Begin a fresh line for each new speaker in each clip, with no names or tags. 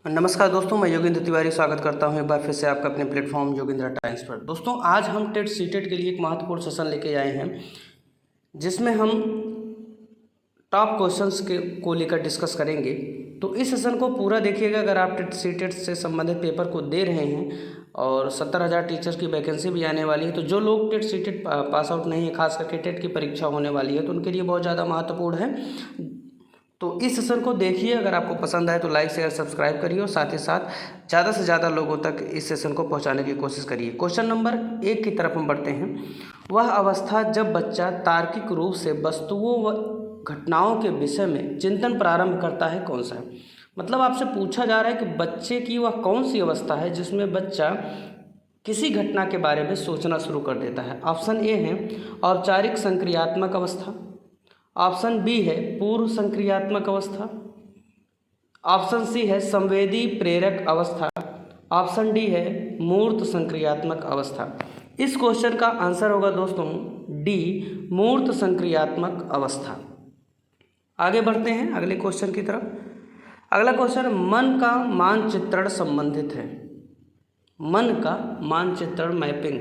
नमस्कार दोस्तों, मैं योगेंद्र तिवारी स्वागत करता हूं एक बार फिर से आपका अपने प्लेटफॉर्म योगेंद्र टाइम्स पर। दोस्तों, आज हम टेट सीटेट के लिए एक महत्वपूर्ण सेशन लेके आए हैं जिसमें हम टॉप क्वेश्चंस को लेकर डिस्कस करेंगे। तो इस सेशन को पूरा देखिएगा अगर आप टेट सीटेट से संबंधित पेपर को दे रहे हैं और 70,000 टीचर्स की वैकेंसी भी आने वाली है। तो जो लोग टेट सीटेट पास आउट नहीं है, खास करके टेट की परीक्षा होने वाली है, तो उनके लिए बहुत ज़्यादा महत्वपूर्ण है। तो इस सेशन को देखिए, अगर आपको पसंद आए तो लाइक शेयर सब्सक्राइब करिए और साथ ही साथ ज़्यादा से ज़्यादा लोगों तक इस सेशन को पहुंचाने की कोशिश करिए। क्वेश्चन नंबर 1 की तरफ हम बढ़ते हैं। वह अवस्था जब बच्चा तार्किक रूप से वस्तुओं व घटनाओं के विषय में चिंतन प्रारंभ करता है, कौन सा है? मतलब आपसे पूछा जा रहा है कि बच्चे की वह कौन सी अवस्था है जिसमें बच्चा किसी घटना के बारे में सोचना शुरू कर देता है। ऑप्शन ए है औपचारिक संक्रियात्मक अवस्था, ऑप्शन बी है पूर्व संक्रियात्मक अवस्था, ऑप्शन सी है संवेदी प्रेरक अवस्था, ऑप्शन डी है मूर्त संक्रियात्मक अवस्था। इस क्वेश्चन का आंसर होगा दोस्तों डी, मूर्त संक्रियात्मक अवस्था। आगे बढ़ते हैं अगले क्वेश्चन की तरफ। अगला क्वेश्चन मन का मानचित्रण संबंधित है। मन का मानचित्रण मैपिंग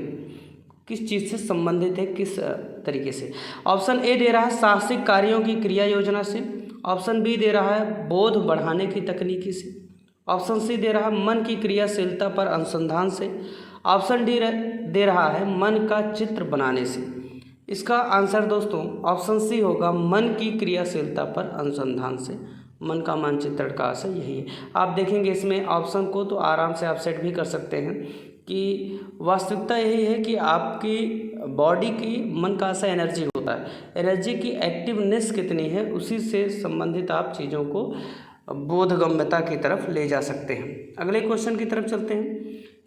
किस चीज़ से संबंधित है, किस तरीके से? ऑप्शन ए दे रहा है साहसिक कार्यों की क्रिया योजना से, ऑप्शन बी दे रहा है बोध बढ़ाने की तकनीकी से, ऑप्शन सी दे रहा है मन की क्रियाशीलता पर अनुसंधान से, ऑप्शन डी दे रहा है मन का चित्र बनाने से। इसका आंसर दोस्तों ऑप्शन सी होगा, मन की क्रियाशीलता पर अनुसंधान से। मन का मानचित्रण का आंसर यही है। आप देखेंगे इसमें ऑप्शन को तो आराम से आप सेट भी कर सकते हैं कि वास्तविकता यही है कि आपकी बॉडी की, मन का ऐसा एनर्जी होता है, एनर्जी की एक्टिवनेस कितनी है उसी से संबंधित आप चीज़ों को बोधगम्यता की तरफ ले जा सकते हैं। अगले क्वेश्चन की तरफ चलते हैं।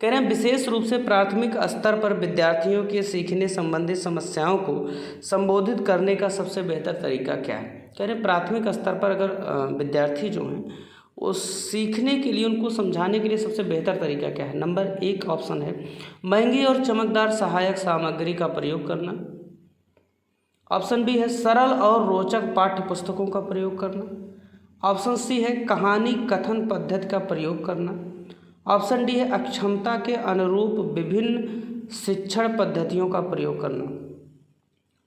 कह रहे हैं विशेष रूप से प्राथमिक स्तर पर विद्यार्थियों के सीखने संबंधित समस्याओं को संबोधित करने का सबसे बेहतर तरीका क्या है? कह रहे हैं प्राथमिक स्तर पर अगर विद्यार्थी जो हैं वो सीखने के लिए, उनको समझाने के लिए सबसे बेहतर तरीका क्या है? नंबर 1 ऑप्शन है महंगी और चमकदार सहायक सामग्री का प्रयोग करना, ऑप्शन बी है सरल और रोचक पाठ्य पुस्तकों का प्रयोग करना, ऑप्शन सी है कहानी कथन पद्धति का प्रयोग करना, ऑप्शन डी है अक्षमता के अनुरूप विभिन्न शिक्षण पद्धतियों का प्रयोग करना।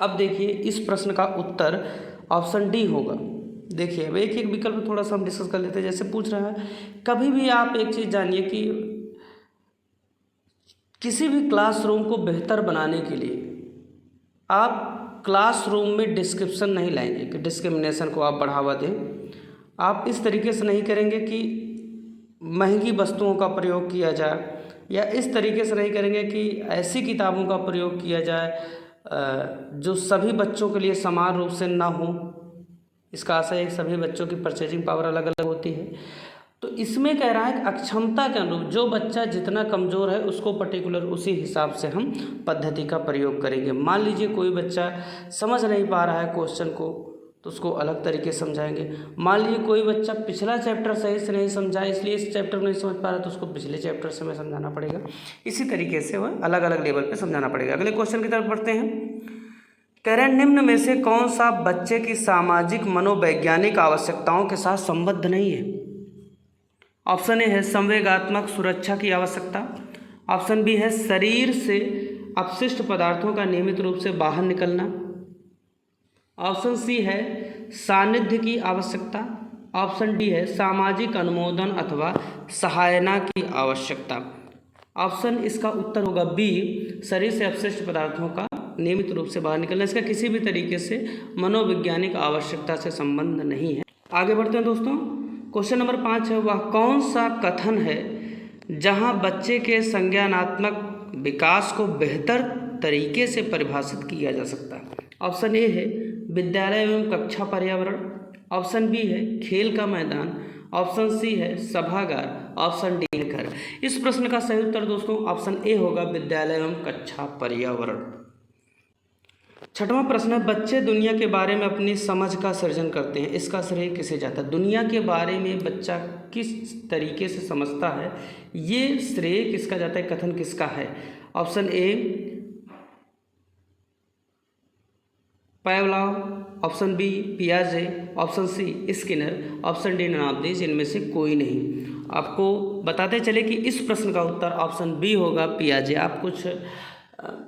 अब देखिए इस प्रश्न का उत्तर ऑप्शन डी होगा। देखिए अब एक एक विकल्प थोड़ा सा हम डिस्कस कर लेते हैं। जैसे पूछ रहा है, कभी भी आप एक चीज़ जानिए कि किसी भी क्लासरूम को बेहतर बनाने के लिए आप क्लासरूम में डिस्क्रिप्शन नहीं लाएंगे कि डिस्क्रिमिनेशन को आप बढ़ावा दें। आप इस तरीके से नहीं करेंगे कि महंगी वस्तुओं का प्रयोग किया जाए, या इस तरीके से नहीं करेंगे कि ऐसी किताबों का प्रयोग किया जाए जो सभी बच्चों के लिए समान रूप से ना हो। इसका आशय है सभी बच्चों की परचेजिंग पावर अलग अलग होती है। तो इसमें कह रहा है कि अक्षमता के अनुरूप जो बच्चा जितना कमज़ोर है उसको पर्टिकुलर उसी हिसाब से हम पद्धति का प्रयोग करेंगे। मान लीजिए कोई बच्चा समझ नहीं पा रहा है क्वेश्चन को, तो उसको अलग तरीके से समझाएंगे। मान लीजिए कोई बच्चा पिछला चैप्टर सही से नहीं समझा, इसलिए इस चैप्टर में नहीं समझ पा रहा, तो उसको पिछले चैप्टर से हमें समझाना पड़ेगा। इसी तरीके से वह अलग अलग लेवल पे समझाना पड़ेगा। अगले क्वेश्चन की तरफ बढ़ते हैं। कह रहे हैं निम्न में से कौन सा बच्चे की सामाजिक मनोवैज्ञानिक आवश्यकताओं के साथ संबद्ध नहीं है? ऑप्शन ए है संवेगात्मक सुरक्षा की आवश्यकता, ऑप्शन बी है शरीर से अपशिष्ट पदार्थों का नियमित रूप से बाहर निकलना, ऑप्शन सी है सानिध्य की आवश्यकता, ऑप्शन डी है सामाजिक अनुमोदन अथवा सहायता की आवश्यकता। ऑप्शन इसका उत्तर होगा बी, शरीर से अपशिष्ट पदार्थों का नियमित रूप से बाहर निकलना। इसका किसी भी तरीके से मनोवैज्ञानिक आवश्यकता से संबंध नहीं है। आगे बढ़ते हैं दोस्तों। क्वेश्चन नंबर 5 है वह कौन सा कथन है जहां बच्चे के संज्ञानात्मक विकास को बेहतर तरीके से परिभाषित किया जा सकता है? ऑप्शन ए है विद्यालय एवं कक्षा पर्यावरण, ऑप्शन बी है खेल का मैदान, ऑप्शन सी है सभागार, ऑप्शन डी है घर। इस प्रश्न का सही उत्तर दोस्तों ऑप्शन ए होगा विद्यालय एवं कक्षा पर्यावरण। छठवां प्रश्न है बच्चे दुनिया के बारे में अपनी समझ का सृजन करते हैं, इसका श्रेय किसे जाता है? दुनिया के बारे में बच्चा किस तरीके से समझता है, ये श्रेय किसका जाता है, कथन किसका है? Option A Pavlov, option B पियाजे, option C Skinner, option D none of these, इनमें से कोई नहीं। आपको बताते चले कि इस प्रश्न का उत्तर ऑप्शन बी होगा पियाजे। आप कुछ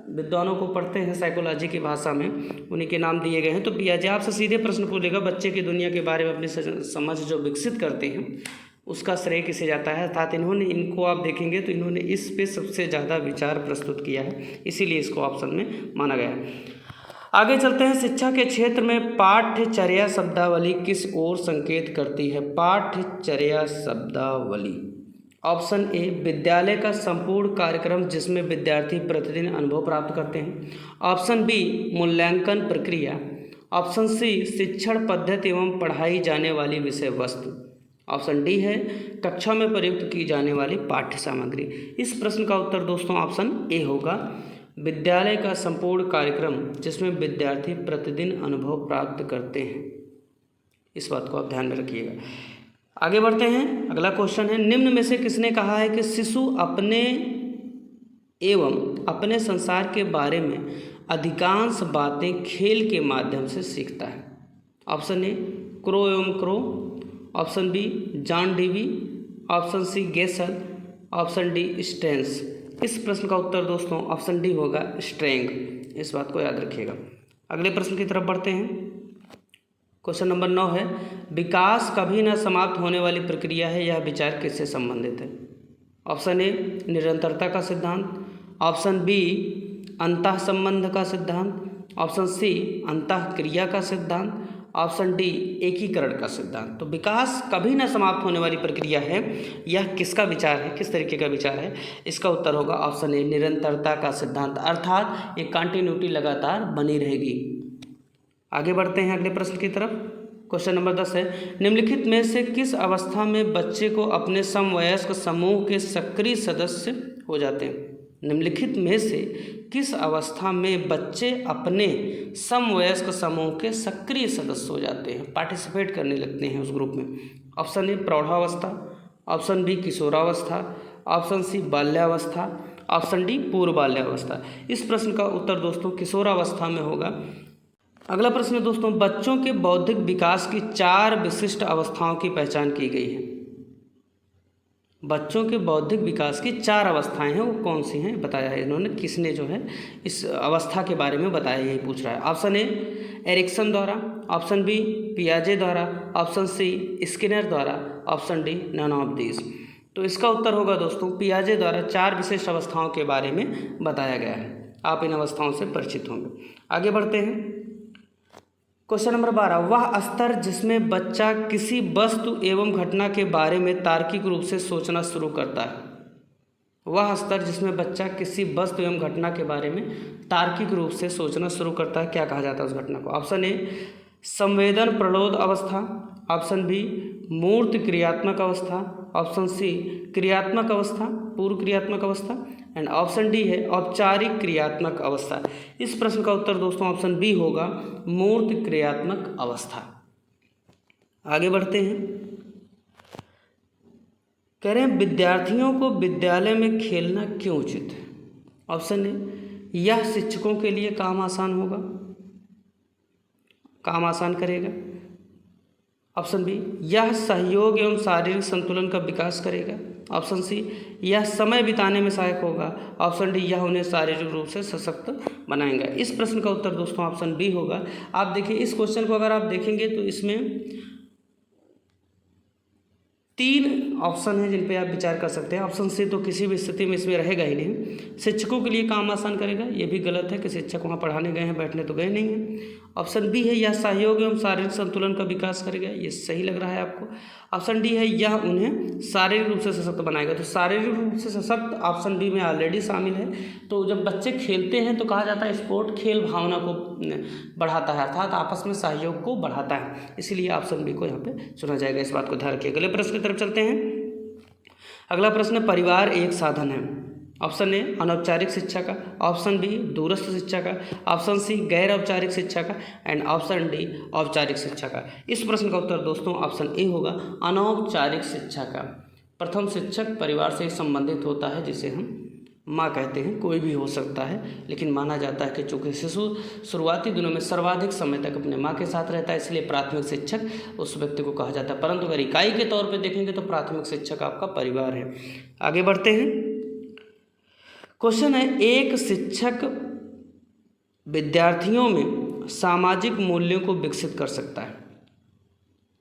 विद्वानों को पढ़ते हैं साइकोलॉजी की भाषा में, उन्हीं के नाम दिए गए हैं। तो पियाजे आपसे सीधे प्रश्न पूछेगा, बच्चे की दुनिया के बारे में अपनी समझ जो विकसित करते हैं उसका श्रेय किसे जाता है। अर्थात इनको आप देखेंगे तो इन्होंने इस पे सबसे ज़्यादा विचार प्रस्तुत किया है, इसीलिए इसको ऑप्शन में माना गया है। आगे चलते हैं। शिक्षा के क्षेत्र में पाठ्यचर्या शब्दावली किस ओर संकेत करती है। पाठ्यचर्या शब्दावली, ऑप्शन ए विद्यालय का संपूर्ण कार्यक्रम जिसमें विद्यार्थी प्रतिदिन अनुभव प्राप्त करते हैं। ऑप्शन बी मूल्यांकन प्रक्रिया। ऑप्शन सी शिक्षण पद्धति एवं पढ़ाई जाने वाली विषय वस्तु। ऑप्शन डी है कक्षा में प्रयुक्त की जाने वाली पाठ्य सामग्री। इस प्रश्न का उत्तर दोस्तों ऑप्शन ए होगा, विद्यालय का संपूर्ण कार्यक्रम जिसमें विद्यार्थी प्रतिदिन अनुभव प्राप्त करते हैं। इस बात को आप ध्यान में रखिएगा। आगे बढ़ते हैं। अगला क्वेश्चन है, निम्न में से किसने कहा है कि शिशु अपने एवं अपने संसार के बारे में अधिकांश बातें खेल के माध्यम से सीखता है। ऑप्शन ए क्रो एवं Crow, option B John Dewey, option C Gesell, option D स्टेंस। इस प्रश्न का उत्तर दोस्तों ऑप्शन डी होगा स्ट्रेंग। इस बात को याद रखिएगा। अगले प्रश्न की तरफ बढ़ते हैं। क्वेश्चन नंबर 9 है, विकास कभी न समाप्त होने वाली प्रक्रिया है, यह विचार किससे संबंधित है। ऑप्शन ए निरंतरता का सिद्धांत, ऑप्शन बी अंतः संबंध का सिद्धांत, ऑप्शन सी अंतः क्रिया का सिद्धांत, ऑप्शन डी एकीकरण का सिद्धांत। तो विकास कभी न समाप्त होने वाली प्रक्रिया है, यह किसका विचार है, किस तरीके का विचार है। इसका उत्तर होगा ऑप्शन ए निरंतरता का सिद्धांत, अर्थात ये कंटिन्यूटी लगातार बनी रहेगी। आगे बढ़ते हैं अगले प्रश्न की तरफ। क्वेश्चन नंबर 10 है, निम्नलिखित में से किस अवस्था में बच्चे को अपने समवयस्क समूह के सक्रिय सदस्य हो जाते हैं। निम्नलिखित में से किस अवस्था में बच्चे अपने समवयस्क समूह के सक्रिय सदस्य हो जाते हैं, पार्टिसिपेट करने लगते हैं उस ग्रुप में। ऑप्शन ए प्रौढ़ावस्था, ऑप्शन बी किशोरावस्था, ऑप्शन सी बाल्यावस्था, ऑप्शन डी पूर्व बाल्यावस्था। इस प्रश्न का उत्तर दोस्तों किशोरावस्था में होगा। अगला प्रश्न दोस्तों, बच्चों के बौद्धिक विकास की 4 विशिष्ट अवस्थाओं की पहचान की गई है। बच्चों के बौद्धिक विकास की 4 अवस्थाएं हैं, वो कौन सी हैं बताया है इन्होंने, किसने जो है इस अवस्था के बारे में बताया, यही पूछ रहा है। ऑप्शन ए एरिक्सन द्वारा, ऑप्शन बी पियाजे द्वारा, ऑप्शन सी स्किनर द्वारा, option D none of these. तो इसका उत्तर होगा दोस्तों पियाजे द्वारा 4 विशिष्ट अवस्थाओं के बारे में बताया गया है। आप इन अवस्थाओं से परिचित होंगे। आगे बढ़ते हैं। क्वेश्चन नंबर 12, वह स्तर जिसमें बच्चा किसी वस्तु एवं घटना के बारे में तार्किक रूप से सोचना शुरू करता है। वह स्तर जिसमें बच्चा किसी वस्तु एवं घटना के बारे में तार्किक रूप से सोचना शुरू करता है, क्या कहा जाता है उस घटना को। ऑप्शन ए संवेदन प्रलोद अवस्था, ऑप्शन बी मूर्त क्रियात्मक अवस्था, ऑप्शन सी क्रियात्मक अवस्था, पूर्व क्रियात्मक अवस्था, एंड ऑप्शन डी है औपचारिक क्रियात्मक अवस्था। इस प्रश्न का उत्तर दोस्तों ऑप्शन बी होगा मूर्त क्रियात्मक अवस्था। आगे बढ़ते हैं। कह रहे हैं विद्यार्थियों को विद्यालय में खेलना क्यों उचित है। ऑप्शन ए यह शिक्षकों के लिए काम आसान होगा, काम आसान करेगा। ऑप्शन बी यह सहयोग एवं शारीरिक संतुलन का विकास करेगा। ऑप्शन सी यह समय बिताने में सहायक होगा। ऑप्शन डी यह उन्हें शारीरिक रूप से सशक्त बनाएगा। इस प्रश्न का उत्तर दोस्तों ऑप्शन बी होगा। आप देखिए इस क्वेश्चन को अगर आप देखेंगे तो इसमें 3 ऑप्शन हैं जिन पे आप विचार कर सकते हैं। ऑप्शन सी तो किसी भी स्थिति में इसमें रहेगा ही नहीं। शिक्षकों के लिए काम आसान करेगा, ये भी गलत है कि शिक्षक वहाँ पढ़ाने गए हैं, बैठने तो गए नहीं हैं। ऑप्शन बी है यह सहयोग एवं शारीरिक संतुलन का विकास करेगा, ये सही लग रहा है आपको। ऑप्शन डी है यह उन्हें शारीरिक रूप से सशक्त बनाएगा, तो शारीरिक रूप से सशक्त ऑप्शन बी में ऑलरेडी शामिल है। तो जब बच्चे खेलते हैं तो कहा जाता है स्पोर्ट खेल भावना को बढ़ाता है, अर्थात आपस में सहयोग को बढ़ाता है, इसीलिए ऑप्शन बी को यहाँ पे चुना जाएगा। इस बात को ध्यान रखिए। अगले प्रश्न की तरफ चलते हैं। अगला प्रश्न, परिवार एक साधन है। ऑप्शन ए अनौपचारिक शिक्षा का, ऑप्शन बी दूरस्थ शिक्षा का, ऑप्शन सी गैर औपचारिक शिक्षा का, एंड ऑप्शन डी औपचारिक शिक्षा का। इस प्रश्न का उत्तर दोस्तों ऑप्शन ए होगा अनौपचारिक शिक्षा का। प्रथम शिक्षक परिवार से संबंधित होता है, जिसे हम माँ कहते हैं, कोई भी हो सकता है, लेकिन माना जाता है कि चूँकि शिशु शुरुआती दिनों में सर्वाधिक समय तक अपने माँ के साथ रहता है, इसलिए प्राथमिक शिक्षक उस व्यक्ति को कहा जाता है। परंतु अगर इकाई के तौर पे देखेंगे तो प्राथमिक शिक्षक आपका परिवार है। आगे बढ़ते हैं। क्वेश्चन है, एक शिक्षक विद्यार्थियों में सामाजिक मूल्यों को विकसित कर सकता है।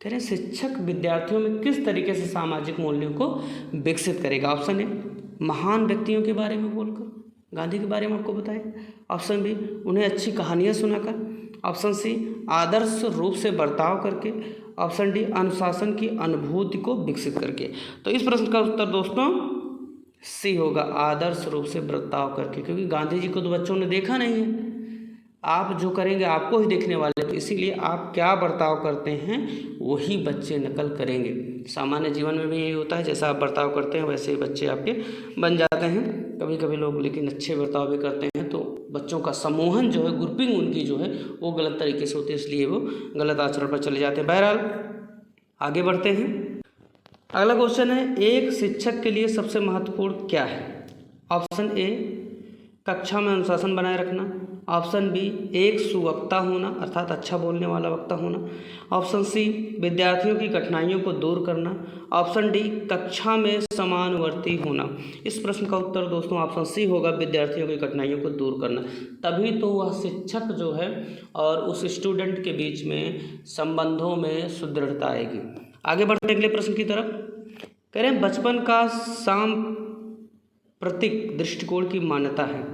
कह रहे हैं शिक्षक विद्यार्थियों में किस तरीके से सामाजिक मूल्यों को विकसित करेगा। ऑप्शन ए, महान व्यक्तियों के बारे में बोलकर, गांधी के बारे में आपको बताएं। ऑप्शन बी, उन्हें अच्छी कहानियां सुनाकर। ऑप्शन सी, आदर्श रूप से बर्ताव करके। ऑप्शन डी, अनुशासन की अनुभूति को विकसित करके। तो इस प्रश्न का उत्तर दोस्तों सी होगा, आदर्श रूप से बर्ताव करके, क्योंकि गांधी जी को तो बच्चों ने देखा नहीं है। आप जो करेंगे आपको ही देखने वाले, तो इसीलिए आप क्या बर्ताव करते हैं वही बच्चे नकल करेंगे। सामान्य जीवन में भी यही होता है, जैसा आप बर्ताव करते हैं वैसे ही बच्चे आपके बन जाते हैं। कभी कभी लोग लेकिन अच्छे बर्ताव भी करते हैं तो बच्चों का समूहन जो है, ग्रुपिंग उनकी जो है वो गलत तरीके से होती है, इसलिए वो गलत आचरण पर चले जाते हैं। बहरहाल आगे बढ़ते हैं। अगला क्वेश्चन है, एक शिक्षक के लिए सबसे महत्वपूर्ण क्या है। ऑप्शन ए, कक्षा में अनुशासन बनाए रखना। ऑप्शन बी, एक सुवक्ता होना, अर्थात अच्छा बोलने वाला वक्ता होना। ऑप्शन सी, विद्यार्थियों की कठिनाइयों को दूर करना। ऑप्शन डी, कक्षा में समानुवर्ती होना। इस प्रश्न का उत्तर दोस्तों ऑप्शन सी होगा, विद्यार्थियों की कठिनाइयों को दूर करना। तभी तो वह शिक्षक जो है और उस स्टूडेंट के बीच में संबंधों में सुदृढ़ता आएगी। आगे बढ़ते हैं अगले प्रश्न की तरफ। कह रहे हैं, बचपन का सांप्रतिक दृष्टिकोण की मान्यता है।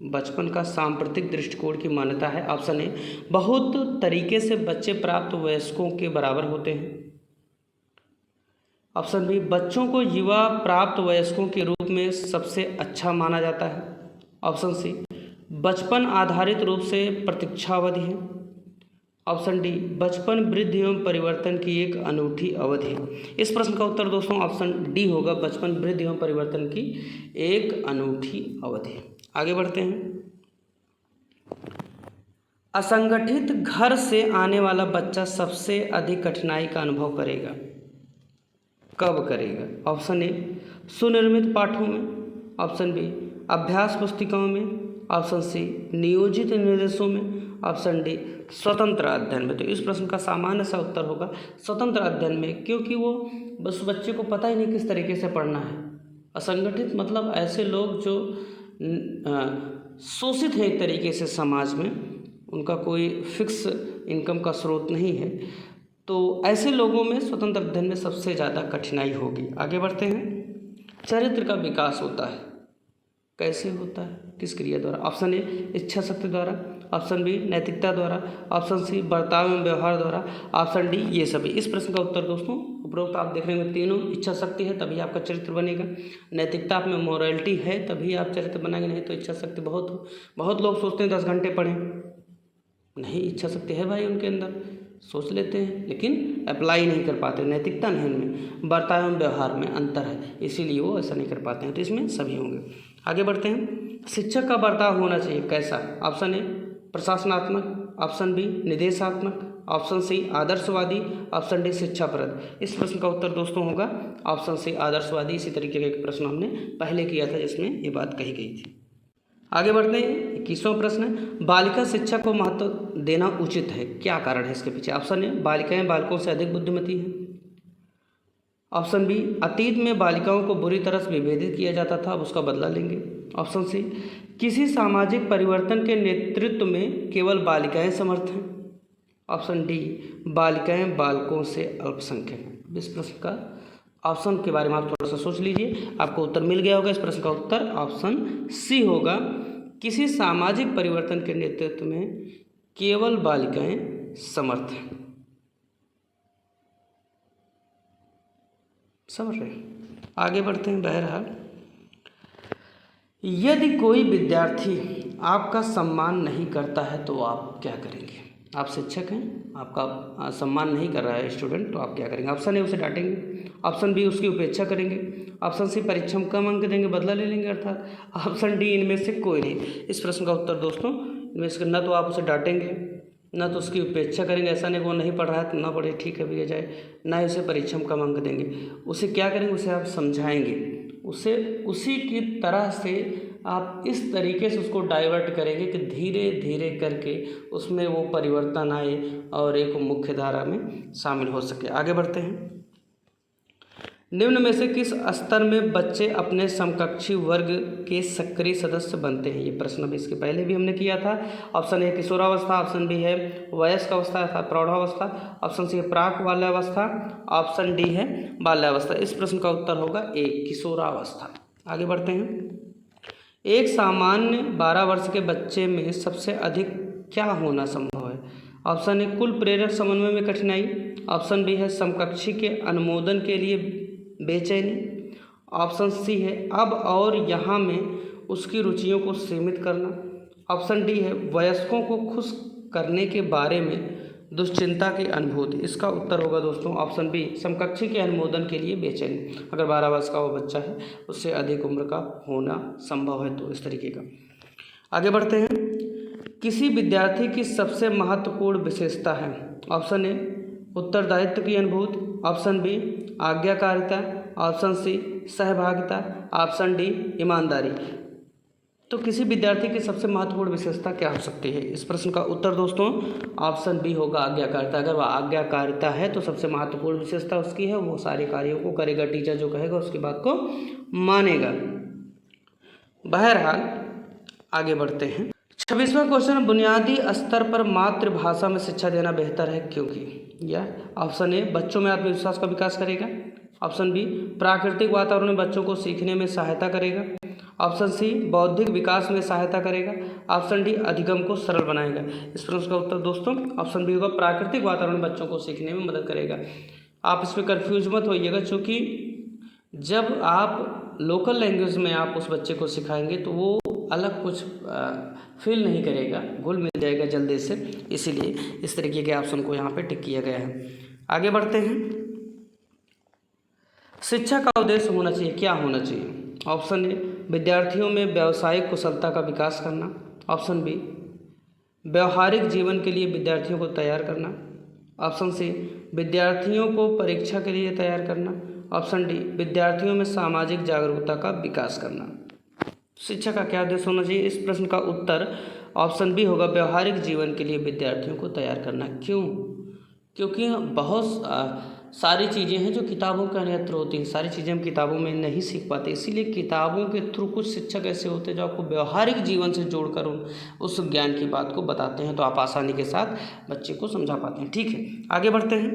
बचपन का सांप्रतिक दृष्टिकोण की मान्यता है। ऑप्शन ए, बहुत तरीके से बच्चे प्राप्त वयस्कों के बराबर होते हैं। ऑप्शन बी, बच्चों को युवा प्राप्त वयस्कों के रूप में सबसे अच्छा माना जाता है। ऑप्शन सी, बचपन आधारित रूप से प्रतीक्षावधि है। ऑप्शन डी, बचपन वृद्धि एवं परिवर्तन की एक अनूठी अवधि है। इस प्रश्न का उत्तर दोस्तों ऑप्शन डी होगा, बचपन वृद्धि एवं परिवर्तन की एक अनूठी अवधि। आगे बढ़ते हैं। असंगठित घर से आने वाला बच्चा सबसे अधिक कठिनाई का अनुभव करेगा, कब करेगा। ऑप्शन ए, सुनिर्मित पाठों में। ऑप्शन बी, अभ्यास पुस्तिकाओं में। ऑप्शन सी, नियोजित निर्देशों में। ऑप्शन डी, स्वतंत्र अध्ययन में। तो इस प्रश्न का सामान्य सा उत्तर होगा स्वतंत्र अध्ययन में, क्योंकि वो बस बच्चे को पता ही नहीं किस तरीके से पढ़ना है। असंगठित मतलब ऐसे लोग जो शोषित है एक तरीके से समाज में, उनका कोई फिक्स इनकम का स्रोत नहीं है, तो ऐसे लोगों में स्वतंत्र अध्ययन में सबसे ज़्यादा कठिनाई होगी। आगे बढ़ते हैं। चरित्र का विकास होता है, कैसे होता है, किस क्रिया द्वारा। ऑप्शन ए, इच्छा शक्ति द्वारा। ऑप्शन बी, नैतिकता द्वारा। ऑप्शन सी, बर्ताव एवं व्यवहार द्वारा। ऑप्शन डी, ये सभी। इस प्रश्न का उत्तर दोस्तों उपरोक्त आप देख रहे हैं, तीनों। इच्छा शक्ति है तभी आपका चरित्र बनेगा, नैतिकता आप में मोरालिटी है तभी आप चरित्र बनाएंगे, नहीं तो इच्छा शक्ति बहुत लोग सोचते हैं 10 घंटे पढ़ें, नहीं इच्छा शक्ति है भाई उनके अंदर, सोच लेते हैं लेकिन अप्लाई नहीं कर पाते, नैतिकता नहीं उनमें, बर्ताव एवं व्यवहार में अंतर है, इसीलिए वो ऐसा नहीं कर पाते हैं। तो इसमें सभी होंगे। आगे बढ़ते हैं। शिक्षक का बर्ताव होना चाहिए कैसा। ऑप्शन ए, प्रशासनात्मक। ऑप्शन बी, निदेशात्मक। ऑप्शन सी, आदर्शवादी। ऑप्शन डी, शिक्षाप्रद। इस प्रश्न का उत्तर दोस्तों होगा ऑप्शन सी, आदर्शवादी। इसी तरीके का एक प्रश्न हमने पहले किया था जिसमें ये बात कही गई थी। आगे बढ़ते हैं। 21वां प्रश्न है, बालिका शिक्षा को महत्व देना उचित है, क्या कारण है इसके पीछे। ऑप्शन ए, बालिकाएं बालकों से अधिक बुद्धिमती हैं। ऑप्शन बी, अतीत में बालिकाओं को बुरी तरह से विभेदित किया जाता था, अब उसका बदला लेंगे। ऑप्शन सी, किसी सामाजिक परिवर्तन के नेतृत्व में केवल बालिकाएं समर्थ हैं। ऑप्शन डी, बालिकाएं बालकों से अल्पसंख्यक हैं। इस प्रश्न का ऑप्शन के बारे में आप थोड़ा सा सोच लीजिए, आपको उत्तर मिल गया होगा। इस प्रश्न का उत्तर ऑप्शन सी होगा, किसी सामाजिक परिवर्तन के नेतृत्व में केवल बालिकाएं समर्थ हैं। समझ रहे हैं। आगे बढ़ते हैं। बहरहाल, यदि कोई विद्यार्थी आपका सम्मान नहीं करता है तो आप क्या करेंगे। आप शिक्षक हैं, आपका सम्मान नहीं कर रहा है स्टूडेंट, तो आप क्या करेंगे। ऑप्शन ए, उसे डांटेंगे। ऑप्शन बी, उसकी उपेक्षा करेंगे। ऑप्शन सी, परीक्षा में कम अंक देंगे, बदला ले लेंगे अर्थात। ऑप्शन डी, इनमें से कोई नहीं। इस प्रश्न का उत्तर दोस्तों इनमें से न तो आप उसे डांटेंगे, न तो उसकी उपेक्षा करेंगे, ऐसा नहीं वो नहीं पढ़ रहा है तो ना पढ़े, ठीक है भैया जाए, ना ही उसे परीक्षा में कम अंक देंगे। उसे क्या करेंगे, उसे आप समझाएंगे, उसे उसी की तरह से आप इस तरीके से उसको डाइवर्ट करेंगे कि धीरे धीरे करके उसमें वो परिवर्तन आए और एक मुख्य धारा में शामिल हो सके। आगे बढ़ते हैं। निम्न में से किस स्तर में बच्चे अपने समकक्षी वर्ग के सक्रिय सदस्य बनते हैं? ये प्रश्न भी इसके पहले भी हमने किया था। ऑप्शन ए किशोरावस्था, ऑप्शन बी है वयस्क अवस्था अर्थात प्रौढ़ावस्था, ऑप्शन सी है प्राक बाल्यावस्था, ऑप्शन डी है बाल्यावस्था। इस प्रश्न का उत्तर होगा ए किशोरावस्था। आगे बढ़ते हैं। एक सामान्य 12 वर्ष के बच्चे में सबसे अधिक क्या होना संभव है? ऑप्शन ए कुल प्रेरक समन्वय में कठिनाई, ऑप्शन बी है समकक्षी के अनुमोदन के लिए बेचैनी, ऑप्शन सी है अब और यहाँ में उसकी रुचियों को सीमित करना, ऑप्शन डी है वयस्कों को खुश करने के बारे में दुश्चिंता की अनुभूति। इसका उत्तर होगा दोस्तों ऑप्शन बी समकक्षी के अनुमोदन के लिए बेचैनी। अगर 12 वर्ष का वो बच्चा है उससे अधिक उम्र का होना संभव है तो इस तरीके का। आगे बढ़ते हैं। किसी विद्यार्थी की सबसे महत्वपूर्ण विशेषता है? ऑप्शन ए उत्तरदायित्व की अनुभूति, ऑप्शन बी आज्ञाकारिता, ऑप्शन सी सहभागिता, ऑप्शन डी ईमानदारी। तो किसी विद्यार्थी की सबसे महत्वपूर्ण विशेषता क्या हो सकती है? इस प्रश्न का उत्तर दोस्तों ऑप्शन बी होगा आज्ञाकारिता। अगर वह आज्ञाकारिता है तो सबसे महत्वपूर्ण विशेषता उसकी है, वो सारे कार्यों को करेगा, टीचर जो कहेगा उसकी बात को मानेगा। बहरहाल आगे बढ़ते हैं। 26वां क्वेश्चन, बुनियादी स्तर पर मातृभाषा में शिक्षा देना बेहतर है क्योंकि? या ऑप्शन ए बच्चों में आत्मविश्वास का विकास करेगा, ऑप्शन बी प्राकृतिक वातावरण में बच्चों को सीखने में सहायता करेगा, ऑप्शन सी बौद्धिक विकास में सहायता करेगा, ऑप्शन डी अधिगम को सरल बनाएगा। इस प्रश्न का उत्तर दोस्तों ऑप्शन बी होगा प्राकृतिक वातावरण में बच्चों को सीखने में मदद करेगा। आप इसमें कन्फ्यूज मत होइएगा, क्योंकि जब आप लोकल लैंग्वेज में आप उस बच्चे को सिखाएंगे तो वो अलग कुछ फील नहीं करेगा, घुल मिल जाएगा जल्दी से, इसीलिए इस तरीके के ऑप्शन को यहाँ पे टिक किया गया है। आगे बढ़ते हैं। शिक्षा का उद्देश्य होना चाहिए, क्या होना चाहिए? ऑप्शन ए विद्यार्थियों में व्यावसायिक कुशलता का विकास करना, ऑप्शन बी व्यवहारिक जीवन के लिए विद्यार्थियों को तैयार करना, ऑप्शन सी विद्यार्थियों को परीक्षा के लिए तैयार करना, ऑप्शन डी विद्यार्थियों में सामाजिक जागरूकता का विकास करना। शिक्षा का क्या उद्देश्य होना चाहिए? इस प्रश्न का उत्तर ऑप्शन बी होगा व्यवहारिक जीवन के लिए विद्यार्थियों को तैयार करना। क्यों? क्योंकि बहुत सारी चीज़ें हैं जो किताबों के अन्यत्र होती हैं, सारी चीज़ें हम किताबों में नहीं सीख पाते, इसीलिए किताबों के थ्रू कुछ शिक्षक ऐसे होते हैं जो आपको व्यवहारिक जीवन से जोड़कर उस ज्ञान की बात को बताते हैं, तो आप आसानी के साथ बच्चे को समझा पाते हैं। ठीक है, आगे बढ़ते हैं।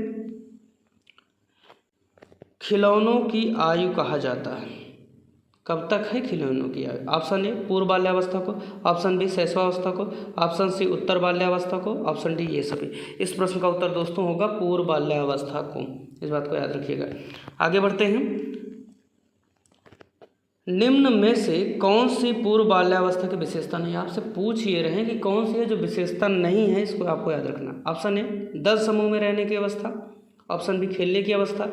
खिलौनों की आयु कहा जाता है, कब तक है खिलौनों की आयु? ऑप्शन ए पूर्व बाल्यावस्था को, ऑप्शन बी शैशवावस्था को, ऑप्शन सी उत्तर बाल्यावस्था को, ऑप्शन डी ये सभी। इस प्रश्न का उत्तर दोस्तों होगा पूर्व बाल्यावस्था को, इस बात को याद रखिएगा। आगे बढ़ते हैं। निम्न में से कौन सी पूर्व बाल्यावस्था की विशेषता नहीं? आपसे पूछ ये रहे कि कौन सी है जो विशेषता नहीं है, इसको आपको याद रखना। ऑप्शन ए दल समूह में रहने की अवस्था, ऑप्शन बी खेलने की अवस्था,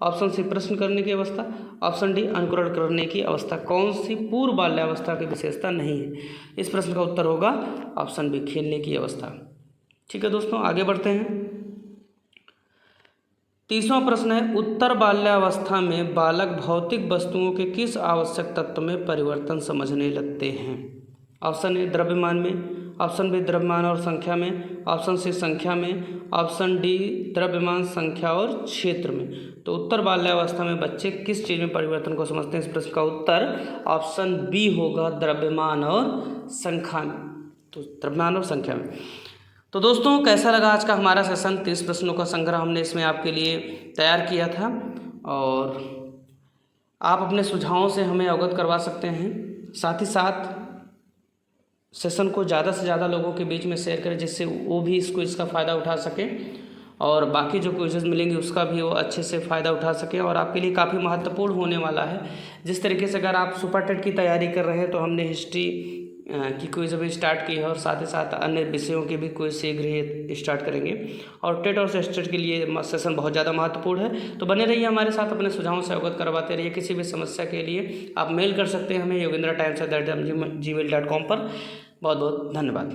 ऑप्शन सी प्रश्न करने की अवस्था, ऑप्शन डी अनुकरण करने की अवस्था। कौन सी पूर्व बाल्यावस्था की विशेषता नहीं है? इस प्रश्न का उत्तर होगा ऑप्शन बी खेलने की अवस्था। ठीक है दोस्तों, आगे बढ़ते हैं। 30वां प्रश्न है, उत्तर बाल्यावस्था में बालक भौतिक वस्तुओं के किस आवश्यक तत्व में परिवर्तन समझने लगते हैं? ऑप्शन ए द्रव्यमान में, ऑप्शन बी द्रव्यमान और संख्या में, ऑप्शन सी संख्या में, ऑप्शन डी द्रव्यमान संख्या और क्षेत्र में। तो उत्तर बाल्यावस्था में बच्चे किस चीज़ में परिवर्तन को समझते हैं? इस प्रश्न का उत्तर ऑप्शन बी होगा द्रव्यमान और संख्या में। तो द्रव्यमान और संख्या में। तो दोस्तों कैसा लगा आज का हमारा सेशन? 30 प्रश्नों का संग्रह हमने इसमें आपके लिए तैयार किया था, और आप अपने सुझावों से हमें अवगत करवा सकते हैं। साथ ही साथ सेशन को ज़्यादा से ज़्यादा लोगों के बीच में शेयर करें, जिससे वो भी इस क्विज़ का फ़ायदा उठा सकें, और बाकी जो क्विज़ेस मिलेंगे उसका भी वो अच्छे से फ़ायदा उठा सकें, और आपके लिए काफ़ी महत्वपूर्ण होने वाला है। जिस तरीके से अगर आप सुपर टेट की तैयारी कर रहे हैं तो हमने हिस्ट्री की क्विज़ अभी स्टार्ट की है, और साथ ही साथ अन्य विषयों की भी क्विज़ शीघ्र ही स्टार्ट करेंगे। और टेट और सेस्टेट के लिए सेशन बहुत ज़्यादा महत्वपूर्ण है, तो बने रहिए हमारे साथ, अपने सुझावों से अवगत करवाते रहिए। किसी भी समस्या के लिए आप मेल कर सकते हैं हमें yogendratimes@gmail.com पर। बहुत बहुत धन्यवाद।